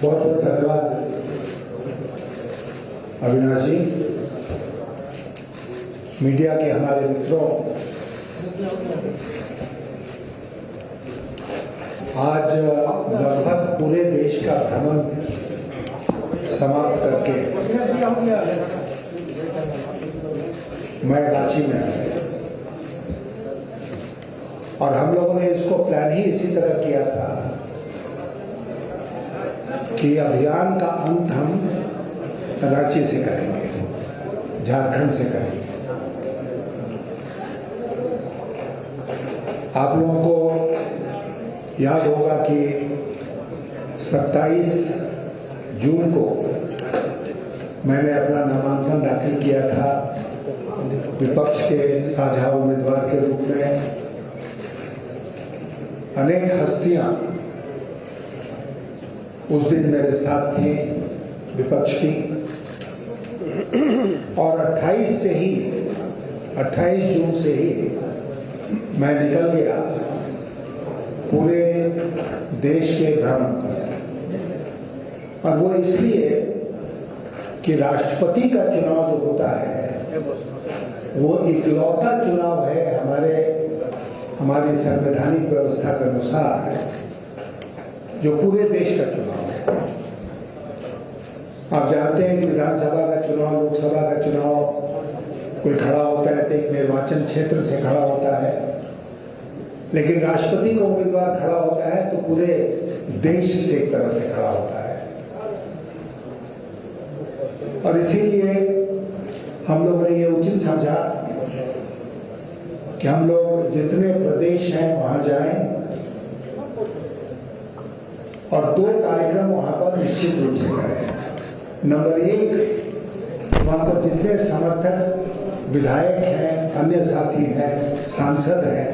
बहुत बहुत धन्यवाद अविनाश जी। मीडिया के हमारे मित्रों, आज लगभग पूरे देश का भ्रमण समाप्त करके मैं रांची में आया और हम लोगों ने इसको प्लान ही इसी तरह किया था कि अभियान का अंत हम रांची से करेंगे, झारखंड से करेंगे। आप लोगों को याद होगा कि 27 जून को मैंने अपना नामांकन दाखिल किया था विपक्ष के साझा उम्मीदवार के रूप में। अनेक हस्तियां उस दिन मेरे साथ थी विपक्ष की, और 28 जून से ही मैं निकल गया पूरे देश के भ्रमण पर। और वो इसलिए कि राष्ट्रपति का चुनाव जो होता है वो इकलौता चुनाव है हमारी संवैधानिक व्यवस्था के अनुसार जो पूरे देश का चुनाव है। आप जानते हैं कि विधानसभा का चुनाव, लोकसभा का चुनाव कोई खड़ा होता है तो एक निर्वाचन क्षेत्र से खड़ा होता है, लेकिन राष्ट्रपति का उम्मीदवार खड़ा होता है तो पूरे देश से एक तरह से खड़ा होता है। और इसीलिए हम लोगों ने ये उचित समझा कि हम लोग जितने प्रदेश हैं वहां जाएं और 2 कार्यक्रम वहां पर निश्चित रूप से करें। नंबर 1, वहां पर जितने समर्थक विधायक हैं, अन्य साथी हैं, सांसद हैं,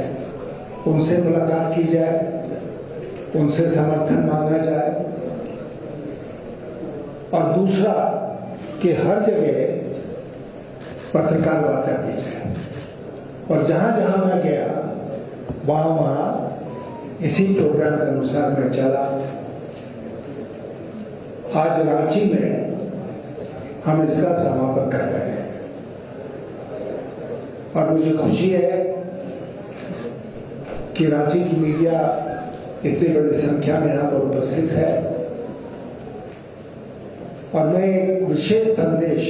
उनसे मुलाकात की जाए, उनसे समर्थन मांगा जाए। और दूसरा कि हर जगह पत्रकार वार्ता की जाए। और जहां जहां मैं गया वहां इसी प्रोग्राम के अनुसार मैं चला। आज रांची में हम इसका समापन कर रहे हैं और मुझे खुशी है कि रांची की मीडिया इतनी बड़ी संख्या में यहां पर उपस्थित है। और मैं एक विशेष संदेश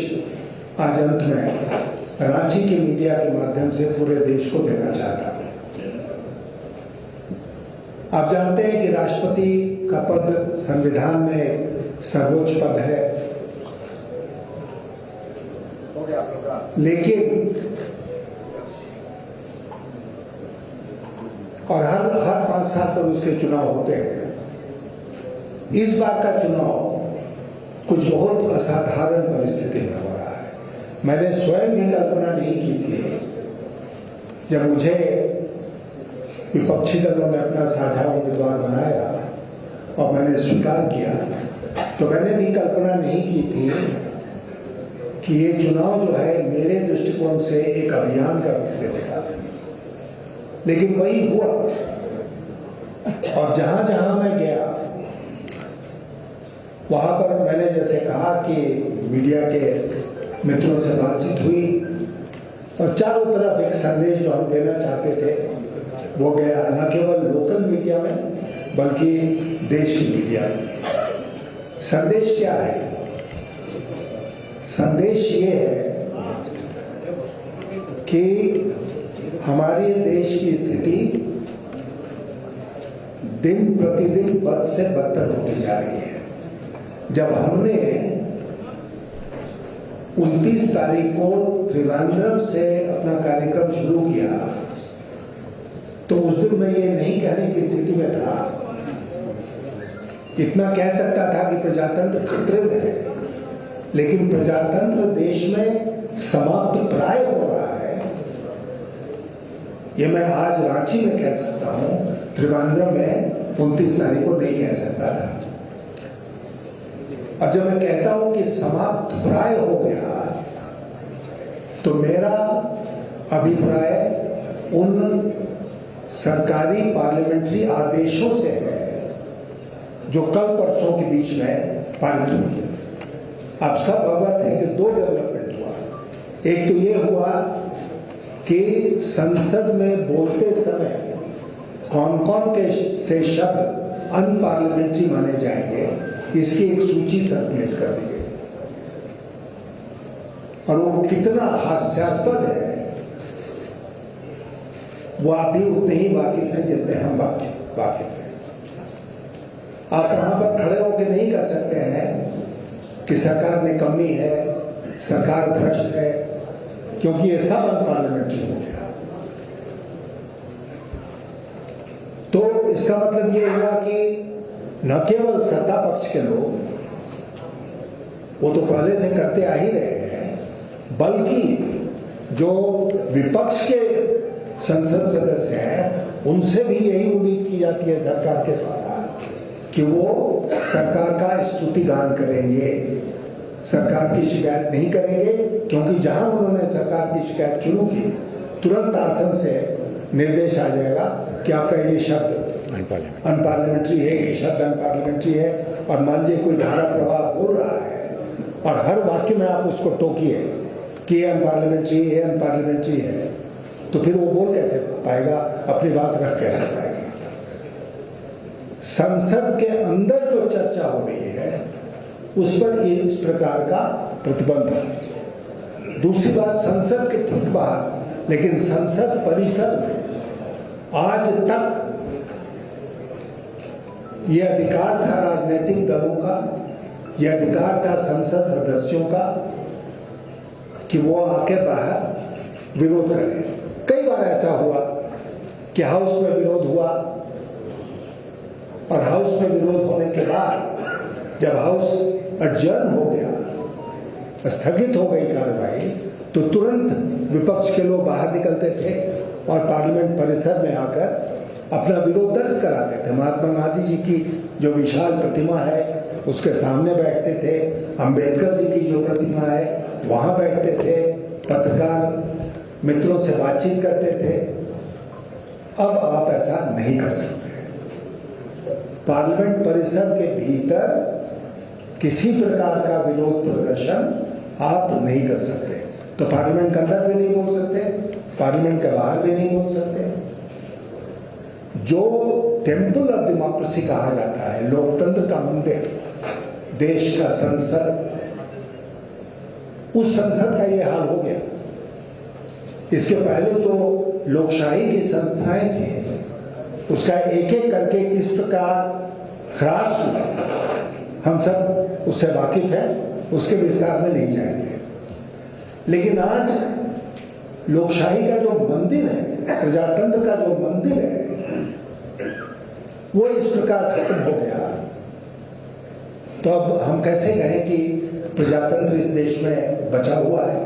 आज अंत में रांची के मीडिया के माध्यम से पूरे देश को देना चाहता हूं। आप जानते हैं कि राष्ट्रपति का पद संविधान में सर्वोच्च पद है, लेकिन और हर 5 साल पर उसके चुनाव होते हैं। इस बार का चुनाव कुछ बहुत असाधारण परिस्थिति में हो रहा है। मैंने स्वयं भी कल्पना नहीं की थी जब मुझे विपक्षी दलों ने अपना साझा उम्मीदवार बनाया और मैंने स्वीकार किया, तो मैंने भी कल्पना नहीं की थी कि ये चुनाव जो है मेरे दृष्टिकोण से एक अभियान का रूप लेगा। लेकिन वही हुआ। और जहां जहां मैं गया वहां पर मैंने जैसे कहा कि मीडिया के मित्रों से बातचीत हुई और चारों तरफ एक संदेश जो हम देना चाहते थे वो गया, न केवल लोकल मीडिया में बल्कि देश की मीडिया में। संदेश क्या है? संदेश ये है कि हमारे देश की स्थिति दिन प्रतिदिन बद से बदतर होती जा रही है। जब हमने 29 तारीख को त्रिवेंद्रम से अपना कार्यक्रम शुरू किया तो उस दिन मैं ये नहीं कहने की स्थिति में था। इतना कह सकता था कि प्रजातंत्र खतरे में है, लेकिन प्रजातंत्र देश में समाप्त प्राय हो रहा है, ये मैं आज रांची में कह सकता हूं। त्रिवेंद्रम में 29 तारीख को नहीं कह सकता था। और जब मैं कहता हूं कि समाप्त प्राय हो गया, तो मेरा अभिप्राय उन सरकारी पार्लियामेंट्री आदेशों से है जो कल परसों के बीच में पारित हुई। आप सब अवगत हैं कि दो डेवलपमेंट हुआ। एक तो ये हुआ कि संसद में बोलते समय कौन कौन के से शब्द अनपार्लियामेंट्री माने जाएंगे, इसकी एक सूची सर्कुलेट कर दी गई। और वो कितना हास्यास्पद है वो आप भी उतने ही वाकिफ हैं जितने हम वाकिफ हैं। आप वहां पर खड़े होकर नहीं कर सकते हैं कि सरकार में कमी है, सरकार भ्रष्ट है, क्योंकि ये सब अनपार्लियामेंट्री हो गया। तो इसका मतलब ये हुआ कि न केवल सत्ता पक्ष के लोग, वो तो पहले से करते आ ही रहे हैं, बल्कि जो विपक्ष के संसद सदस्य हैं उनसे भी यही उम्मीद की जाती है सरकार के द्वारा कि वो सरकार का स्तुति गान करेंगे, सरकार की शिकायत नहीं करेंगे, क्योंकि जहां उन्होंने सरकार की शिकायत शुरू की तुरंत आसन से निर्देश आ जाएगा कि आपका ये शब्द अनपार्लियामेंट्री है, ये शब्द अनपार्लियामेंट्री है। और मान लीजिए कोई धारा प्रभाव बोल रहा है और हर वाक्य में आप उसको टोकिए कि ये अनपार्लियामेंट्री है, अनपार्लियामेंट्री है, तो फिर वो बोल कैसे पाएगा, अपनी बात रख कैसे पाएगा। संसद के अंदर जो चर्चा हो रही है उस पर इस प्रकार का प्रतिबंध है। दूसरी बात, संसद के ठीक बाहर लेकिन संसद परिसर में आज तक ये अधिकार था राजनीतिक दलों का, यह अधिकार था संसद सदस्यों का कि वो आके बाहर विरोध करें। कई बार ऐसा हुआ कि हाउस में विरोध हुआ और हाउस में विरोध होने के बाद जब हाउस अडजर्न हो गया, स्थगित हो गई कार्रवाई, तो तुरंत विपक्ष के लोग बाहर निकलते थे और पार्लियामेंट परिसर में आकर अपना विरोध दर्ज कराते थे। महात्मा गांधी जी की जो विशाल प्रतिमा है उसके सामने बैठते थे, अंबेडकर जी की जो प्रतिमा है वहां बैठते थे, पत्रकार मित्रों से बातचीत करते थे। अब आप ऐसा नहीं कर सकते। पार्लियामेंट परिसर के भीतर किसी प्रकार का विरोध प्रदर्शन आप नहीं कर सकते। तो पार्लियामेंट के अंदर भी नहीं बोल सकते, पार्लियामेंट के बाहर भी नहीं बोल सकते। जो टेम्पल ऑफ डेमोक्रेसी कहा जाता है, लोकतंत्र का मंदिर, देश का संसद, उस संसद का ये हाल हो गया। इसके पहले जो लोकशाही की संस्थाएं थी उसका एक एक करके किस प्रकार ह्रास हुआ, हम सब उससे वाकिफ हैं, उसके विस्तार में नहीं जाएंगे। लेकिन आज लोकशाही का जो मंदिर है, प्रजातंत्र का जो मंदिर है, वो इस प्रकार खत्म हो गया। तो अब हम कैसे कहें कि प्रजातंत्र इस देश में बचा हुआ है?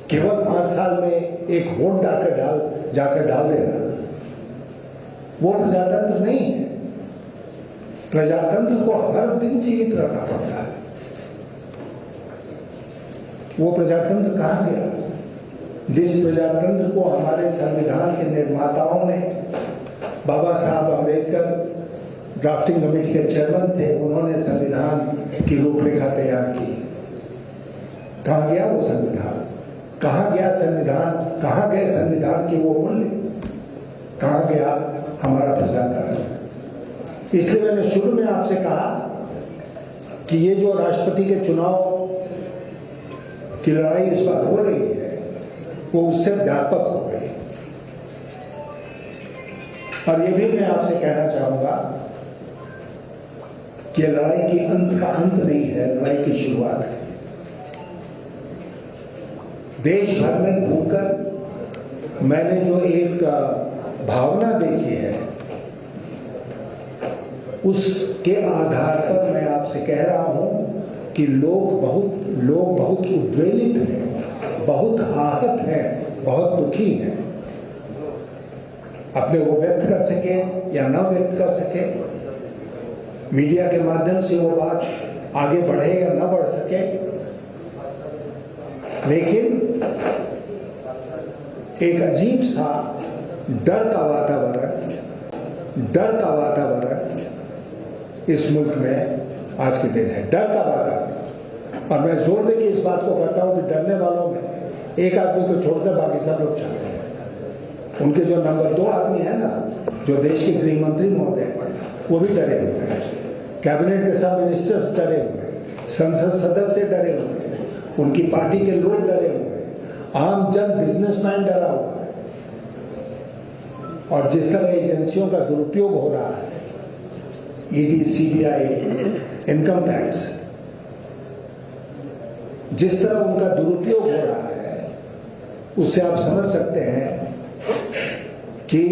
केवल 5 साल में एक वोट जाकर डाल देना वो प्रजातंत्र नहीं है। प्रजातंत्र को हर दिन जीवित रखना पड़ता है। वो प्रजातंत्र कहां गया जिस प्रजातंत्र को हमारे संविधान के निर्माताओं ने, बाबा साहब अम्बेडकर ड्राफ्टिंग कमेटी के चेयरमैन थे, उन्होंने संविधान की रूपरेखा तैयार की। कहां गया वो संविधान? कहां गया संविधान? कहां गए संविधान के वो मूल्य? कहां गया हमारा प्रजातंत्र? इसलिए मैंने शुरू में आपसे कहा कि ये जो राष्ट्रपति के चुनाव की लड़ाई इस बार हो रही है वो उससे व्यापक हो गई। और ये भी मैं आपसे कहना चाहूंगा कि लड़ाई की अंत का अंत नहीं है, लड़ाई की शुरुआत है। देश भर में घूमकर मैंने जो एक भावना देखी है उसके आधार पर मैं आपसे कह रहा हूं कि लोग बहुत उद्वेलित हैं, बहुत आहत हैं, बहुत दुखी हैं। अपने वो व्यक्त कर सके या ना व्यक्त कर सके, मीडिया के माध्यम से वो बात आगे बढ़े या ना बढ़ सके, लेकिन एक अजीब सा डर का वातावरण इस मुल्क में आज के दिन है। डर का वातावरण, और मैं जोर देकर इस बात को कहता हूं कि डरने वालों में एक आदमी को छोड़कर बाकी सब लोग चाहते हैं। उनके जो नंबर 2 आदमी है ना, जो देश के गृह मंत्री महोदय हैं, वो भी डरे हुए हैं, कैबिनेट के सब मिनिस्टर्स डरे हुए हैं, संसद सदस्य डरे हुए हैं, उनकी पार्टी के लोग डरे हुए हैं, आम जन बिजनेसमैन डरा हुआ है। और जिस तरह एजेंसियों का दुरुपयोग हो रहा है, ईडी, सीबीआई, इनकम टैक्स, जिस तरह उनका दुरुपयोग हो रहा है, उससे आप समझ सकते हैं कि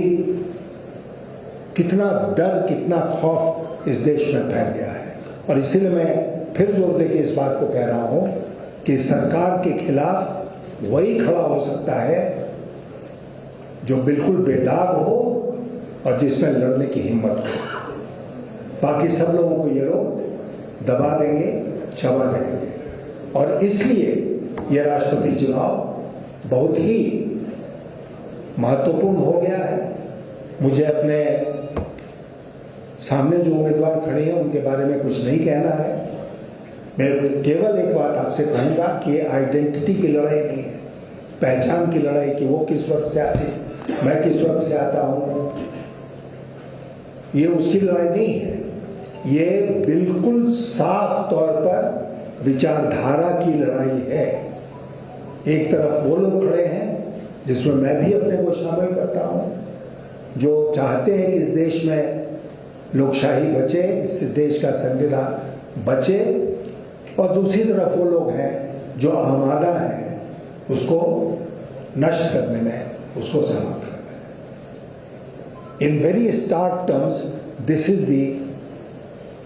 कितना डर, कितना खौफ इस देश में फैल गया है। और इसीलिए मैं फिर जोर देकर इस बात को कह रहा हूं कि सरकार के खिलाफ वही खड़ा हो सकता है जो बिल्कुल बेदाग हो और जिसमें लड़ने की हिम्मत हो। बाकी सब लोगों को ये लोग दबा देंगे, चबा देंगे। और इसलिए ये राष्ट्रपति चुनाव बहुत ही महत्वपूर्ण हो गया है। मुझे अपने सामने जो उम्मीदवार खड़े हैं उनके बारे में कुछ नहीं कहना है। मैं केवल एक बात आपसे कहूंगा कि ये आइडेंटिटी की लड़ाई नहीं है, पहचान की लड़ाई, कि वो किस वक्त से आते हैं, मैं किस वक्त से आता हूं, ये उसकी लड़ाई नहीं है। ये बिल्कुल साफ तौर पर विचारधारा की लड़ाई है। एक तरफ वो लोग खड़े हैं जिसमें मैं भी अपने को शामिल करता हूं, जो चाहते हैं कि इस देश में लोकशाही बचे, इस देश का संविधान बचे, और दूसरी तरफ वो लोग हैं जो आमादा हैं उसको नष्ट करने में, उसको समाप्त करने में। In very stark terms, this is the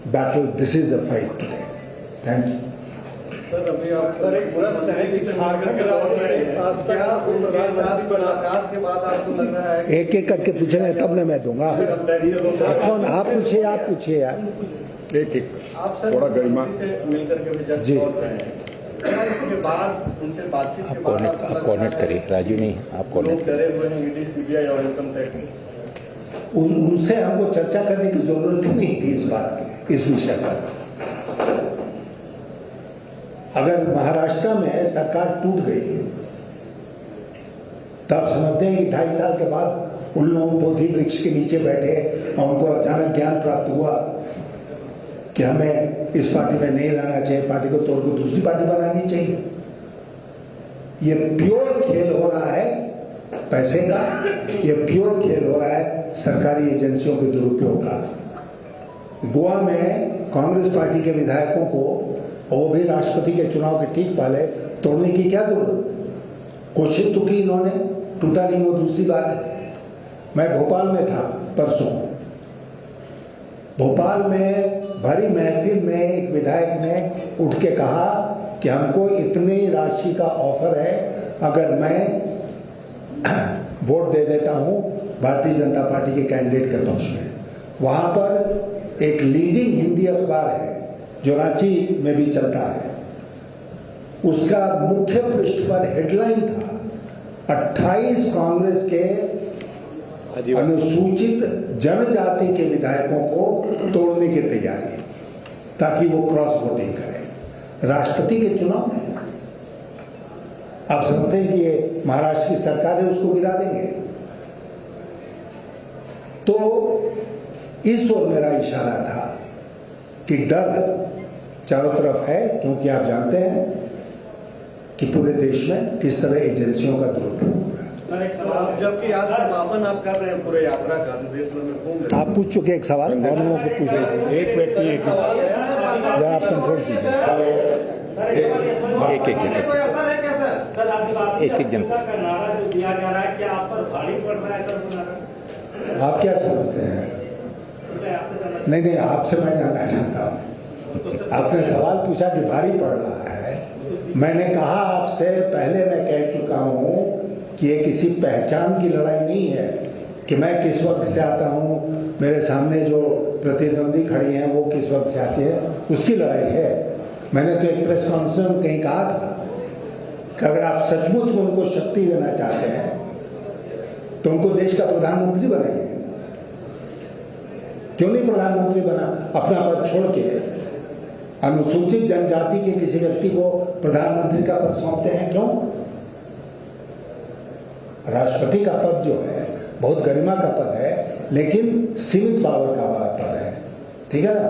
battle, this is the fight today. Thank you. Sir, अभी आप सर एक प्रश्न है कि झारखंड के मुलाकात के बाद आपको लग रहा है, एक एक करके पूछना तब ना मैं दूंगा। आप कौन? आप पूछिए, आप पूछिए यार, एक एक। आप सर थोड़ा गरिमा से मिलकर के भी जस्ट बोल रहे हैं, इसके बाद उनसे बातचीत के बाद आप कोऑर्डिनेट करिए, राजू नहीं, आप कोऑर्डिनेट डरे हुए हैं ईडी, सीबीआई और इनकम टैक्स। उनसे हमको चर्चा करने की जरूरत ही नहीं थी इस बात की, इस विषय पर। अगर महाराष्ट्र में सरकार टूट गई तब समझते हैं कि 2.5 साल के बाद उन लोगों बोधि वृक्ष के नीचे बैठे और उनको अचानक ज्ञान प्राप्त हुआ कि हमें इस पार्टी में नहीं रहना चाहिए, पार्टी को तोड़ को दूसरी पार्टी बनानी चाहिए। ये प्योर खेल हो रहा है पैसे का, ये प्योर खेल हो रहा है सरकारी एजेंसियों के दुरुपयोग का। गोवा में कांग्रेस पार्टी के विधायकों को, वो भी राष्ट्रपति के चुनाव के ठीक पहले, तोड़ने की क्या जरूरत? कोशिश तो की इन्होंने, टूटा नहीं, वो दूसरी बात है। मैं भोपाल में था परसों, भोपाल में भरी महफिल में एक विधायक ने उठ के कहा कि हमको इतनी राशि का ऑफर है, अगर मैं वोट दे देता हूं भारतीय जनता पार्टी के कैंडिडेट के पक्ष में। वहां पर एक लीडिंग हिंदी अखबार है जो रांची में भी चलता है, उसका मुख्य पृष्ठ पर हेडलाइन था 28 कांग्रेस के अनुसूचित जनजाति के विधायकों को तोड़ने की तैयारी है ताकि वो क्रॉस वोटिंग करें राष्ट्रपति के चुनाव में। आप समझते हैं कि ये महाराष्ट्र की सरकार है, उसको गिरा देंगे। तो इस ओर मेरा इशारा था कि डर चारों तरफ है, क्योंकि आप जानते हैं कि पूरे देश में किस तरह एजेंसियों का दुरुपयोग हो रहा है। सर एक सवाल, जबकि आज समापन आप कर रहे हैं पूरे यात्रा का, देश भर में घूम रहे हैं, आप पूछ चुके एक सवाल, और लोगों को पूछ रहे थे। एक व्यक्ति एक जरा आप कंट्रोल कीजिए, एक जन का नारा जो दिया जा रहा है, क्या आप पर भारी पड़ रहा है सर वो नारा? आप क्या समझते हैं? नहीं, आपसे मैं जानना चाहता हूँ। आपने सवाल पूछा कि भारी पड़ रहा है, मैंने कहा आपसे पहले, मैं कह चुका हूँ कि ये किसी पहचान की लड़ाई नहीं है कि मैं किस वक्त से आता हूँ, मेरे सामने जो प्रतिद्वंदी खड़ी हैं वो किस वक्त से आती है, उसकी लड़ाई है। मैंने तो एक प्रेस कॉन्फ्रेंस में कहीं कहा था कि अगर आप सचमुच में उनको शक्ति देना चाहते हैं तो उनको देश का प्रधानमंत्री बनाइए, क्यों नहीं प्रधानमंत्री बना? अपना पद छोड़ के अनुसूचित जनजाति के किसी व्यक्ति को प्रधानमंत्री का पद सौंपते हैं, क्यों? राष्ट्रपति का पद जो है बहुत गरिमा का पद है, लेकिन सीमित पावर का वाला पद है, ठीक है ना?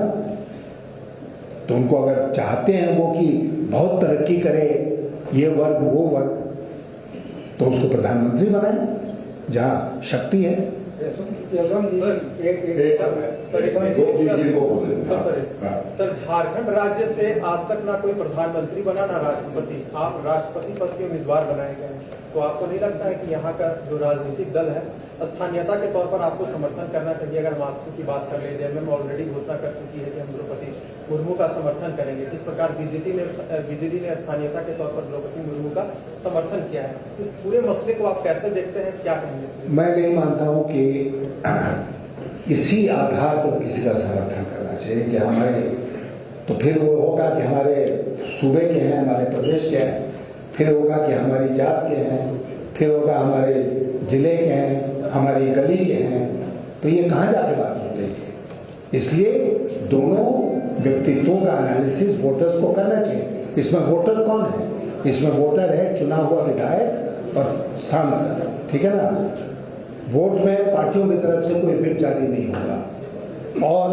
तो उनको अगर चाहते हैं वो कि बहुत तरक्की करे ये वर्ग वो वर्ग, तो उसको प्रधानमंत्री बनाए जहां शक्ति है। सर, झारखंड राज्य से आज तक ना कोई प्रधानमंत्री बना ना राष्ट्रपति, आप राष्ट्रपति पद के उम्मीदवार बनाए गए हैं, तो आपको नहीं लगता है कि यहाँ का जो राजनीतिक दल है स्थानीयता के तौर पर आपको समर्थन करना चाहिए? अगर हम आपको की बात कर ले, जेएमएम ऑलरेडी घोषणा कर चुकी है कि हम द्रौपदी मुर्मू का समर्थन करेंगे, जिस प्रकार बीजेपी ने स्थानीयता के तौर पर द्रौपदी मुर्मू का समर्थन किया है, इस पूरे मसले को आप कैसे देखते हैं, क्या कहेंगे? मैं नहीं मानता हूं कि इसी आधार पर किसी का समर्थन करना चाहिए कि हमारे, तो फिर वो होगा कि हमारे सूबे के हैं, हमारे प्रदेश के हैं, फिर होगा कि हमारी जात के हैं, फिर होगा हमारे जिले के हैं, हमारी गली के हैं, तो ये कहाँ जाके बात होगी? इसलिए दोनों व्यक्तित्वों का एनालिसिस वोटर्स को करना चाहिए। इसमें वोटर कौन है? इसमें वोटर है चुना हुआ विधायक और सांसद, ठीक है ना? वोट में पार्टियों की तरफ से कोई व्हिप जारी नहीं होगा और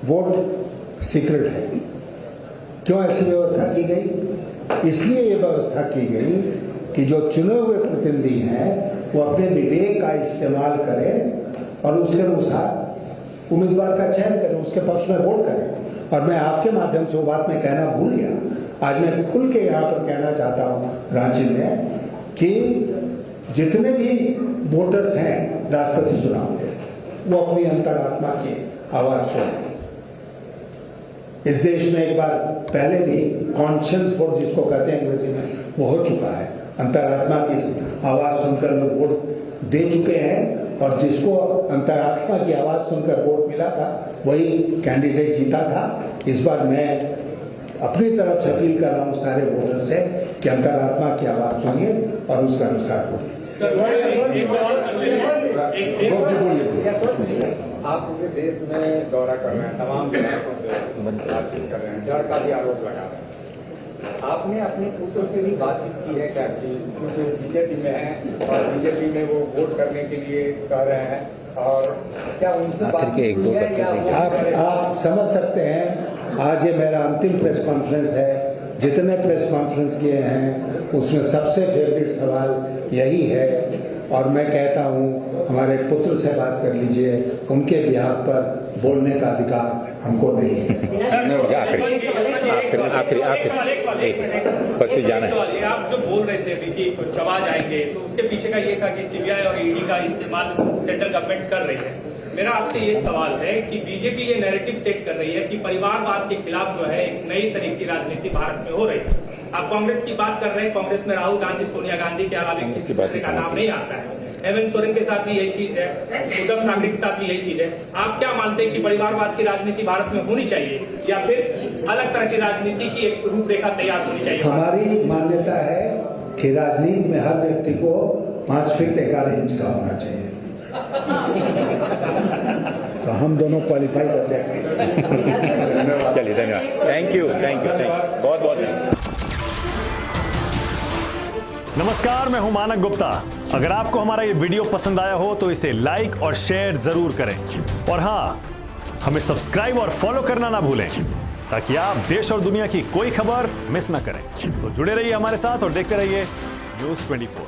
वोट सीक्रेट है। क्यों ऐसी व्यवस्था की गई? इसलिए ये व्यवस्था की गई कि जो चुने हुए प्रतिनिधि हैं वो अपने विवेक का इस्तेमाल करें और उसके अनुसार उम्मीदवार का चयन करें, उसके पक्ष में वोट करें। और मैं आपके माध्यम से वो बात मैं कहना भूल गया, आज मैं खुल के यहाँ पर कहना चाहता हूँ रांची में कि जितने भी वोटर्स हैं राष्ट्रपति चुनाव में, वो अपनी अंतरात्मा की आवाज सुने। इस देश में एक बार पहले भी कॉन्शियस वोट जिसको कहते हैं अंग्रेजी में, वो हो चुका है। अंतरात्मा की आवाज सुनकर लोग वोट दे चुके हैं और जिसको अंतरात्मा की आवाज सुनकर वोट मिला था वही कैंडिडेट जीता था। इस बार मैं अपनी तरफ से अपील कर रहा हूँ सारे वोटर से कि अंतरात्मा की आवाज सुनिए और उसके अनुसार वोट। आप पूरे देश में दौरा कर रहे हैं, तमाम विधायकों से बातचीत कर रहे हैं, डर का भी आरोप लगा रहे हैं। आपने अपने पुत्रों से भी बातचीत की है क्या कि जो बीजेपी में है और बीजेपी में वो वोट करने के लिए कह रहे हैं, और क्या उनसे बात की है या आप समझ सकते हैं। आज ये मेरा अंतिम प्रेस कॉन्फ्रेंस है। जितने प्रेस कॉन्फ्रेंस किए हैं उसमें सबसे फेवरेट सवाल यही है और मैं कहता हूँ हमारे पुत्र से बात कर लीजिए, उनके बिहार पर बोलने का अधिकार हमको नहीं है। आखिरी जाना है। आप जो बोल रहे थे अभी कि चवा जाएंगे, तो उसके पीछे का ये था कि सीबीआई और ईडी का इस्तेमाल सेंट्रल गवर्नमेंट कर रही है। मेरा आपसे ये सवाल है कि बीजेपी ये नैरेटिव सेट कर रही है कि परिवारवाद के खिलाफ जो है एक नई तरह की राजनीति भारत में हो रही है। आप कांग्रेस की बात कर रहे हैं, कांग्रेस में राहुल गांधी, सोनिया गांधी के अलावा किसी दूसरे का नाम नहीं आता है। हेमंत सोरेन के साथ भी यही चीज है, उद्धव ठाकरे के साथ भी यही चीज है। आप क्या मानते हैं कि परिवारवाद की राजनीति भारत में होनी चाहिए या फिर अलग तरह की राजनीति की एक रूपरेखा तैयार होनी चाहिए? हमारी मान्यता है कि राजनीति में हर व्यक्ति को 5 फीट 11 इंच का होना चाहिए। तो हम दोनों क्वालिफाई कर जाएंगे। चलिए, धन्यवाद। थैंक यू बहुत बहुत धन्यवाद। नमस्कार, मैं हूं मानक गुप्ता। अगर आपको हमारा ये वीडियो पसंद आया हो तो इसे लाइक और शेयर जरूर करें और हाँ, हमें सब्सक्राइब और फॉलो करना ना भूलें ताकि आप देश और दुनिया की कोई खबर मिस ना करें। तो जुड़े रहिए हमारे साथ और देखते रहिए न्यूज़ 24।